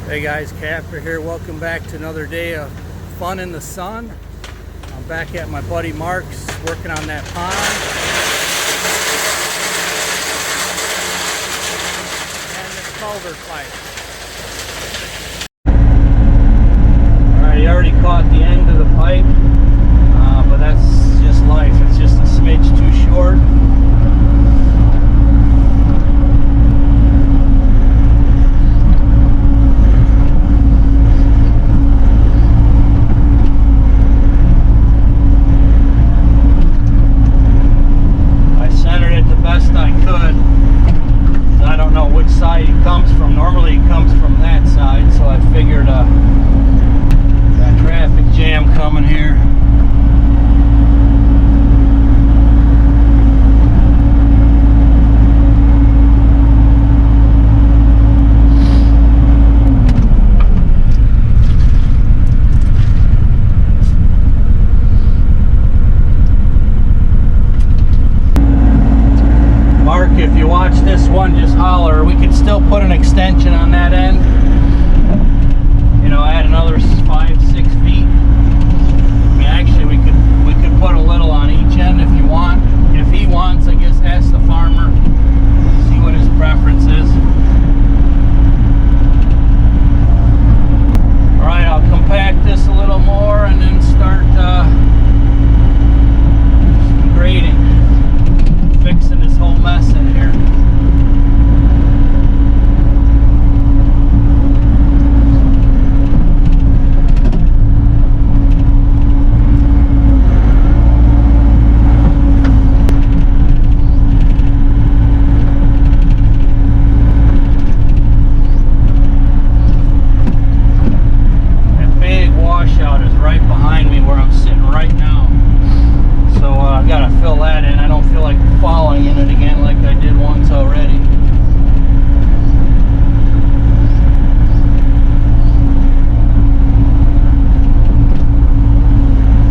Hey guys, Kapper here. Welcome back to another day of fun in the sun. I'm back at my buddy Mark's working on that pond. And this culvert pipe. Alright, he already caught the end of the pipe, but that's just life. It's just a smidge too short. If you watch this one, just holler. We could still put an extension on that end. You know, add another 5-6 feet. I mean, actually, we could put a little on each end if you want. If he wants, I guess ask the farmer. See what his preference is. All right, I'll compact this a little more and then start grading. Fixing this whole mess in here. That big washout is right behind me where I'm sitting right now. So I gotta fill that in. I don't feel like falling in it again like I did once already.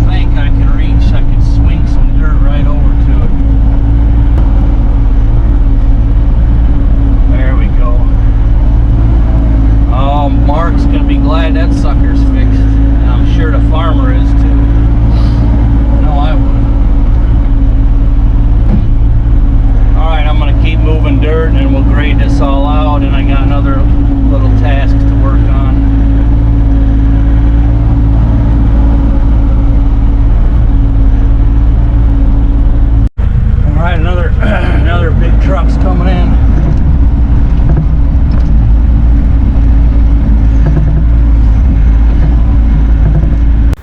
I think I can reach, I can swing some dirt right over to it. There we go. Oh, Mark's gonna be glad that sucker's fixed. And I'm sure the farmer is too. No, I would. Alright, I'm going to keep moving dirt and we'll grade this all out, and I got another little task to work on. Alright, another big truck's coming in.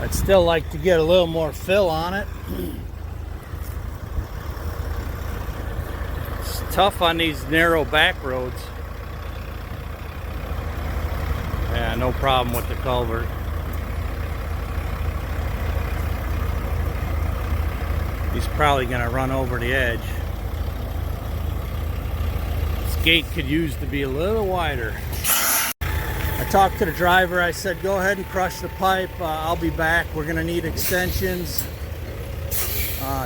I'd still like to get a little more fill on it. Tough on these narrow back roads. Yeah, no problem with the culvert. He's probably gonna run over the edge. This gate could use to be a little wider. I talked to the driver. I said, go ahead and crush the pipe. I'll be back. We're gonna need extensions.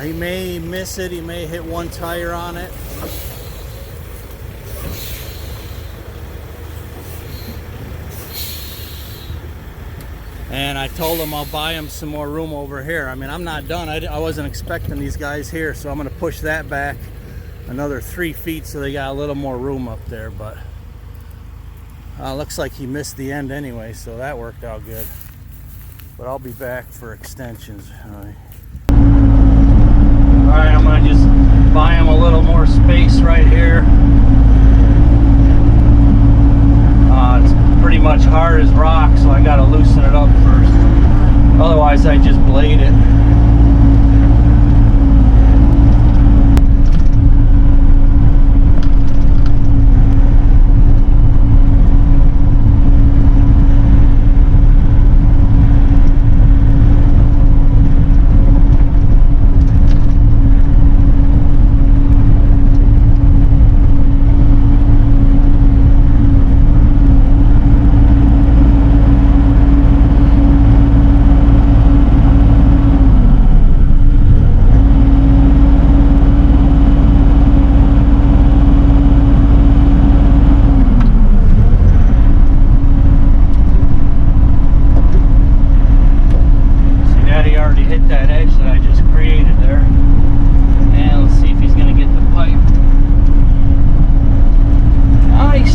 He may miss it. He may hit one tire on it. And I told him I'll buy him some more room over here. I mean, I'm not done. I wasn't expecting these guys here, so I'm going to push that back another 3 feet so they got a little more room up there. But looks like he missed the end anyway, so that worked out good. But I'll be back for extensions. Alright, I'm going to just buy him a little more space right here. It's pretty much hard as rock, so I got to loosen it up first. Otherwise, I just blade it.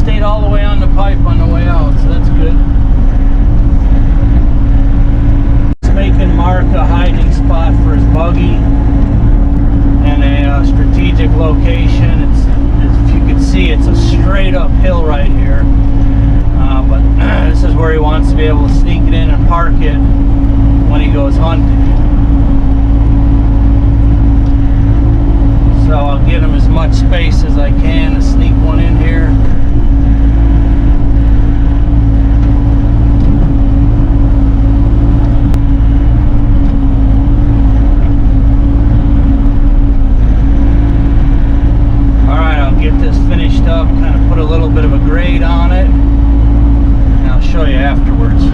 stayed all the way on the pipe on the way out, so that's good. He's making Mark a hiding spot for his buggy and a strategic location. If you can see, it's a straight up hill right here, but this is where he wants to be able to sneak it in and park it when he goes hunting. So I'll give him as much space as I can to sneak one in here. Alright, I'll get this finished up, kind of put a little bit of a grade on it, and I'll show you afterwards.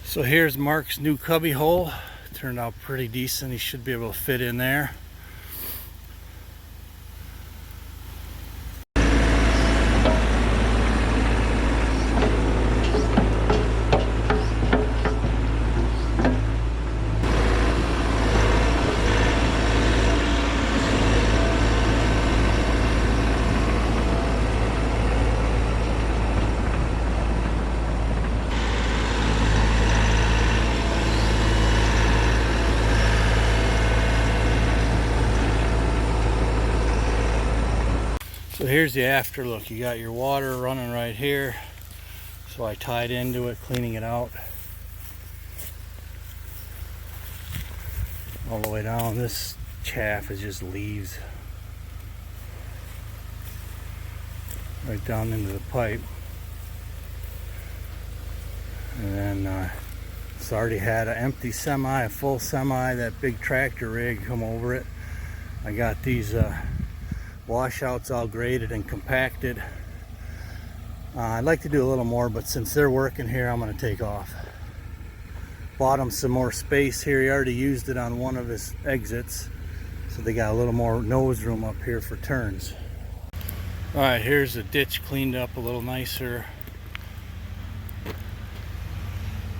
So here's Mark's new cubby hole. Turned out pretty decent. He should be able to fit in there. So here's the after look. You got your water running right here. So I tied into it, cleaning it out all the way down. This chaff is just leaves right down into the pipe. And then it's already had an empty semi, a full semi, that big tractor rig come over it. I got these washouts all graded and compacted. I'd like to do a little more, but since they're working here, I'm going to take off. Bought him some more space here. He already used it on one of his exits, so they got a little more nose room up here for turns. Alright, here's the ditch cleaned up a little nicer.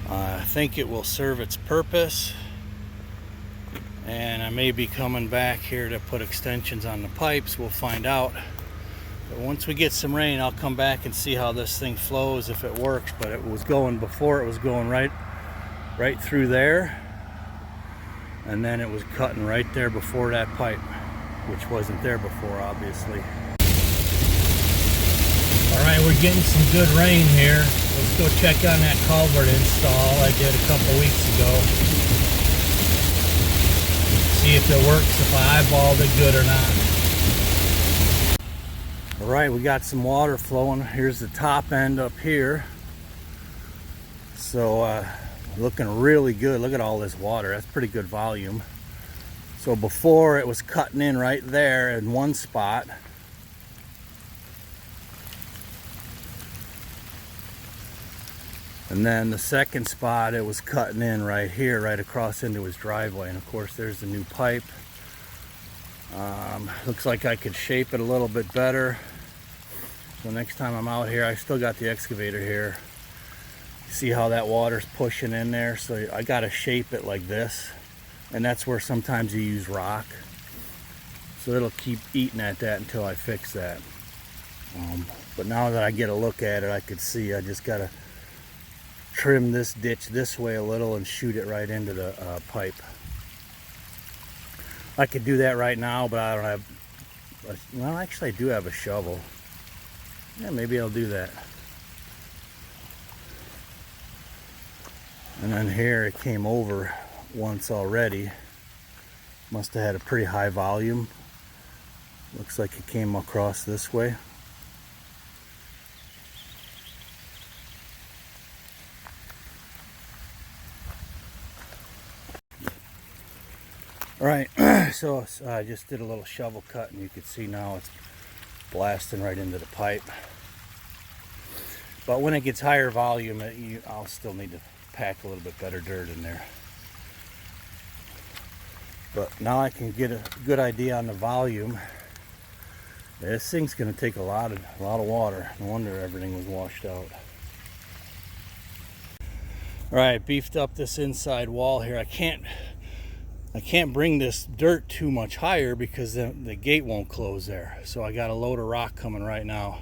I think it will serve its purpose, and I may be coming back here to put extensions on the pipes. We'll find out. But once we get some rain, I'll come back and see how this thing flows, if it works. But it was going before, it was going right through there, and then it was cutting right there before that pipe, which wasn't there before, obviously. All right, we're getting some good rain here. Let's go check on that culvert install I did a couple weeks ago. See if it works, if I eyeballed it good or not. All right, we got some water flowing. Here's the top end up here. So looking really good. Look at all this water. That's pretty good volume. So before, it was cutting in right there in one spot. And then the second spot, it was cutting in right here, right across into his driveway. And of course, there's the new pipe. Looks like I could shape it a little bit better. So next time I'm out here, I still got the excavator here. See how that water's pushing in there? So I gotta shape it like this. And that's where sometimes you use rock. So it'll keep eating at that until I fix that. But now that I get a look at it, I could see I just gotta trim this ditch this way a little and shoot it right into the pipe. I could do that right now, but I don't have, well, actually I do have a shovel. Yeah, maybe I'll do that. And then here it came over once already. Must have had a pretty high volume. Looks like it came across this way. All right, so I just did a little shovel cut, and you can see now it's blasting right into the pipe. But when it gets higher volume, I'll still need to pack a little bit better dirt in there. But now I can get a good idea on the volume. This thing's going to take a lot of water. No wonder everything was washed out. All right, beefed up this inside wall here. I can't bring this dirt too much higher because the gate won't close there. So I got a load of rock coming right now.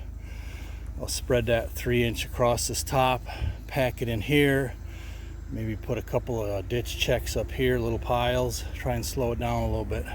I'll spread that 3-inch across this top, pack it in here, maybe put a couple of ditch checks up here, little piles, try and slow it down a little bit.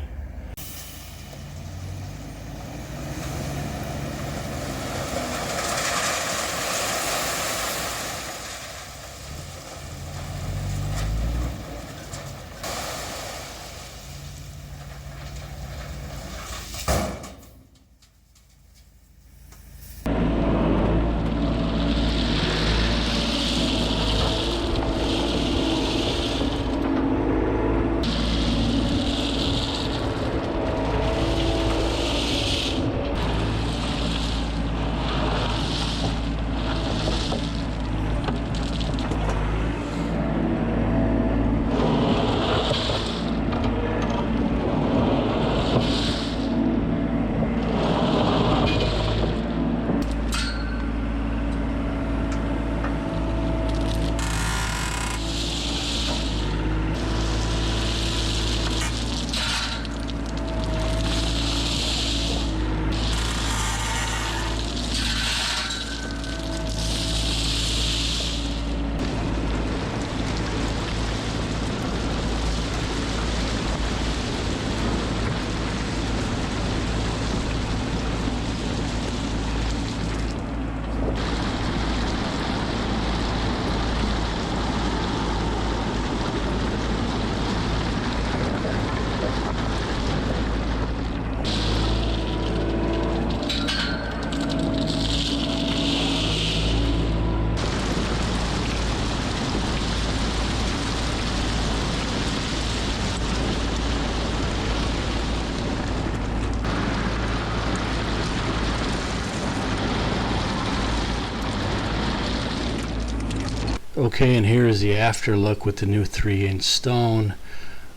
Okay, and here is the after look with the new 3-inch stone.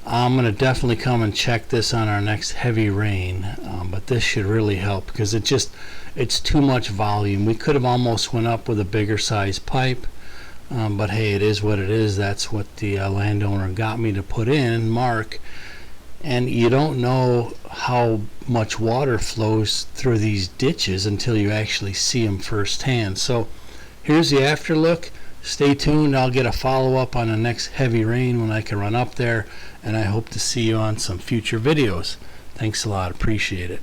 I'm going to definitely come and check this on our next heavy rain, but this should really help because it's too much volume. We could have almost went up with a bigger size pipe, but hey, it is what it is. That's what the landowner got me to put in, Mark. And you don't know how much water flows through these ditches until you actually see them firsthand. So here's the after look. Stay tuned. I'll get a follow-up on the next heavy rain when I can run up there, and I hope to see you on some future videos. Thanks a lot. Appreciate it.